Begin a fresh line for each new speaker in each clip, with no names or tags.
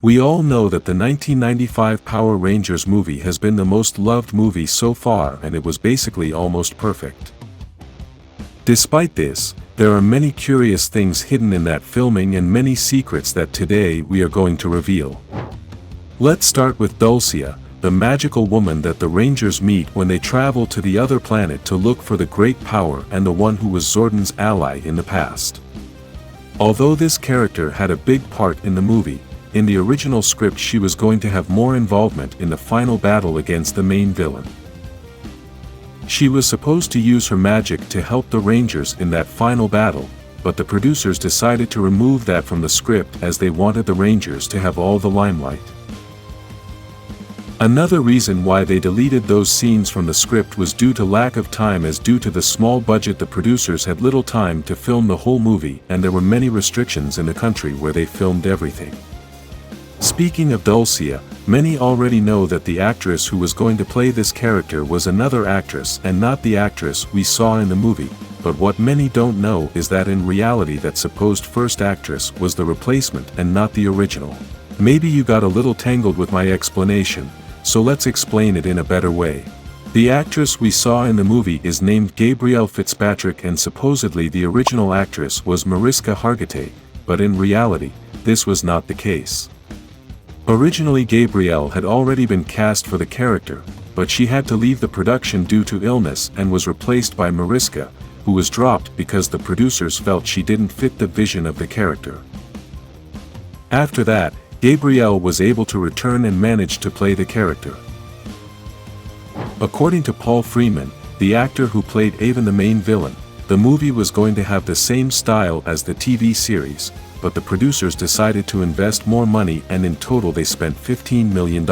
We all know that the 1995 Power Rangers movie has been the most loved movie so far, and it was basically almost perfect. Despite this, there are many curious things hidden in that filming and many secrets that today we are going to reveal. Let's start with Dosia, the magical woman that the Rangers meet when they travel to the other planet to look for the great power and the one who was Zordon's ally in the past. Although this character had a big part in the movie, in the original script she was going to have more involvement in the final battle against the main villain. She was supposed to use her magic to help the Rangers in that final battle, but the producers decided to remove that from the script as they wanted the Rangers to have all the limelight. Another reason why they deleted those scenes from the script was due to lack of time, as due to the small budget the producers had little time to film the whole movie and there were many restrictions in the country where they filmed everything. Speaking of Dosia, many already know that the actress who was going to play this character was another actress and not the actress we saw in the movie, but what many don't know is that in reality that supposed first actress was the replacement and not the original. Maybe you got a little tangled with my explanation, so let's explain it in a better way. The actress we saw in the movie is named Gabrielle Fitzpatrick, and supposedly the original actress was Mariska Hargitay, but in reality, this was not the case. Originally Gabrielle had already been cast for the character, but she had to leave the production due to illness and was replaced by Mariska, who was dropped because the producers felt she didn't fit the vision of the character. After that, Gabrielle was able to return and managed to play the character. According to Paul Freeman, the actor who played Avon the main villain, the movie was going to have the same style as the TV series, but the producers decided to invest more money and in total they spent $15 million.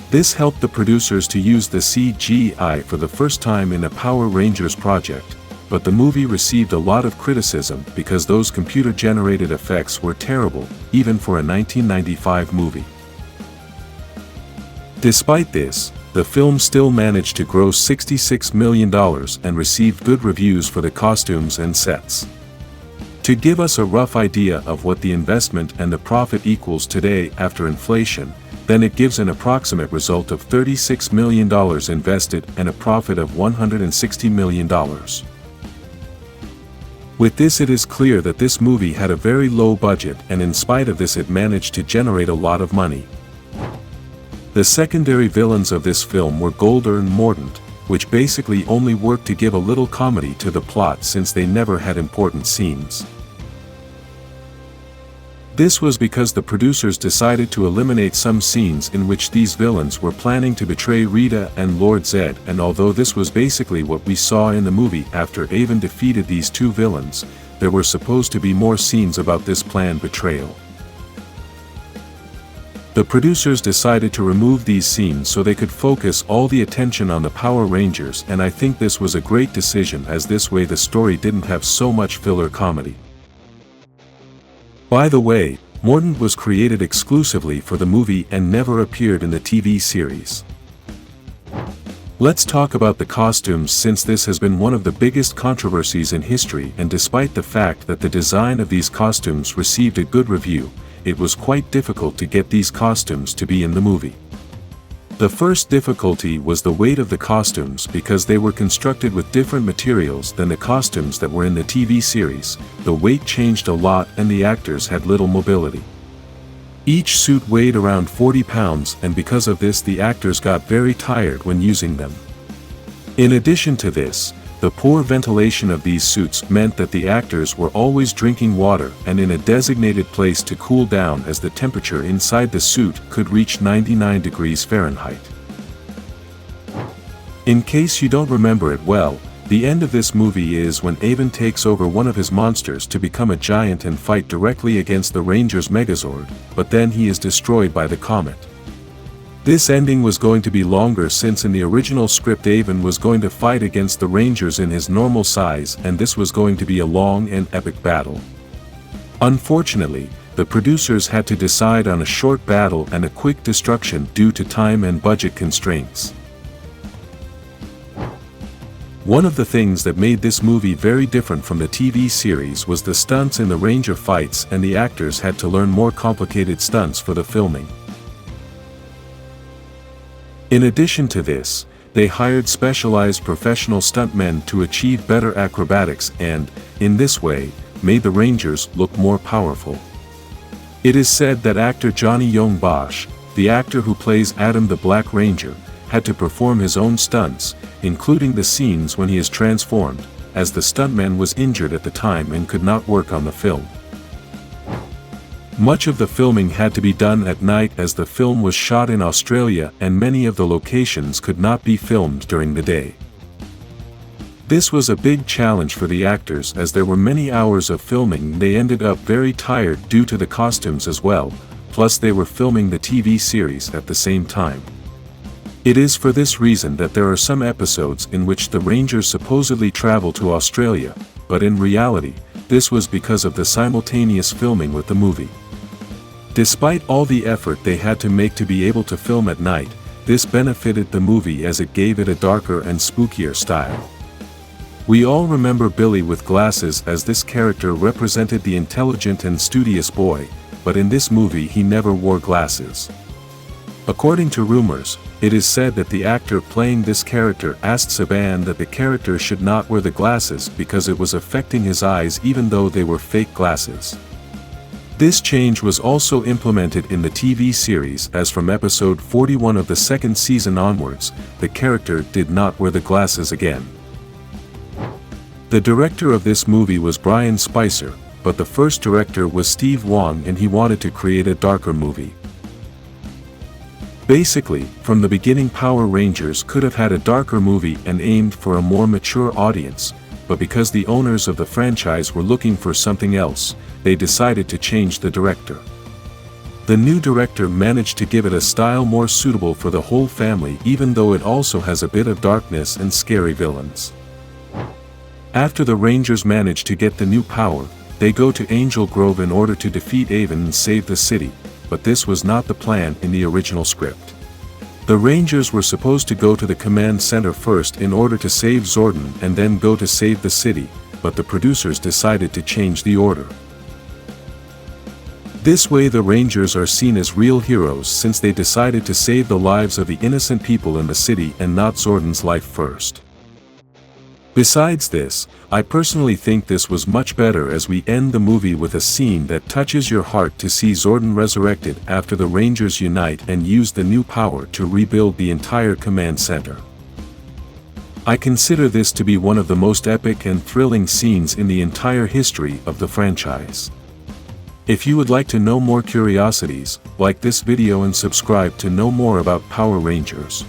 This helped the producers to use the CGI for the first time in a Power Rangers project, but the movie received a lot of criticism because those computer-generated effects were terrible, even for a 1995 movie. Despite this, the film still managed to gross $66 million and received good reviews for the costumes and sets. To give us a rough idea of what the investment and the profit equals today after inflation, then it gives an approximate result of $36 million invested and a profit of $160 million. With this, it is clear that this movie had a very low budget, and in spite of this it managed to generate a lot of money. The secondary villains of this film were Golder and Mordant, which basically only worked to give a little comedy to the plot since they never had important scenes. This was because the producers decided to eliminate some scenes in which these villains were planning to betray Rita and Lord Zed, and although this was basically what we saw in the movie after Avon defeated these two villains, there were supposed to be more scenes about this planned betrayal. The producers decided to remove these scenes so they could focus all the attention on the Power Rangers, and I think this was a great decision, as this way the story didn't have so much filler comedy. By the way, Mordant was created exclusively for the movie and never appeared in the TV series. Let's talk about the costumes, since this has been one of the biggest controversies in history, and despite the fact that the design of these costumes received a good review, it was quite difficult to get these costumes to be in the movie. The first difficulty was the weight of the costumes, because they were constructed with different materials than the costumes that were in the TV series. The weight changed a lot and the actors had little mobility. Each suit weighed around 40 pounds, and because of this the actors got very tired when using them. In addition to this, the poor ventilation of these suits meant that the actors were always drinking water and in a designated place to cool down, as the temperature inside the suit could reach 99 degrees Fahrenheit. In case you don't remember it well, the end of this movie is when Avon takes over one of his monsters to become a giant and fight directly against the Rangers' Megazord, but then he is destroyed by the comet. This ending was going to be longer, since in the original script Avon was going to fight against the Rangers in his normal size, and this was going to be a long and epic battle. Unfortunately, the producers had to decide on a short battle and a quick destruction due to time and budget constraints. One of the things that made this movie very different from the TV series was the stunts in the Ranger fights, and the actors had to learn more complicated stunts for the filming. In addition to this, they hired specialized professional stuntmen to achieve better acrobatics and, in this way, made the Rangers look more powerful. It is said that actor Johnny Young Bosch, the actor who plays Adam the Black Ranger, had to perform his own stunts, including the scenes when he is transformed, as the stuntman was injured at the time and could not work on the film. Much of the filming had to be done at night as the film was shot in Australia and many of the locations could not be filmed during the day. This was a big challenge for the actors as there were many hours of filming. They ended up very tired due to the costumes as well, plus they were filming the TV series at the same time. It is for this reason that there are some episodes in which the Rangers supposedly travel to Australia, but in reality, this was because of the simultaneous filming with the movie. Despite all the effort they had to make to be able to film at night, this benefited the movie as it gave it a darker and spookier style. We all remember Billy with glasses as this character represented the intelligent and studious boy, but in this movie he never wore glasses. According to rumors, it is said that the actor playing this character asked Saban that the character should not wear the glasses because it was affecting his eyes even though they were fake glasses. This change was also implemented in the TV series as from episode 41 of the second season onwards, the character did not wear the glasses again. The director of this movie was Brian Spicer, but the first director was Steve Wong and he wanted to create a darker movie. Basically, from the beginning Power Rangers could have had a darker movie and aimed for a more mature audience, but because the owners of the franchise were looking for something else, they decided to change the director. The new director managed to give it a style more suitable for the whole family even though it also has a bit of darkness and scary villains. After the Rangers manage to get the new power, they go to Angel Grove in order to defeat Avon and save the city. But this was not the plan in the original script. The Rangers were supposed to go to the command center first in order to save Zordon and then go to save the city, but the producers decided to change the order. This way the Rangers are seen as real heroes since they decided to save the lives of the innocent people in the city and not Zordon's life first. Besides this, I personally think this was much better as we end the movie with a scene that touches your heart to see Zordon resurrected after the Rangers unite and use the new power to rebuild the entire command center. I consider this to be one of the most epic and thrilling scenes in the entire history of the franchise. If you would like to know more curiosities, like this video and subscribe to know more about Power Rangers.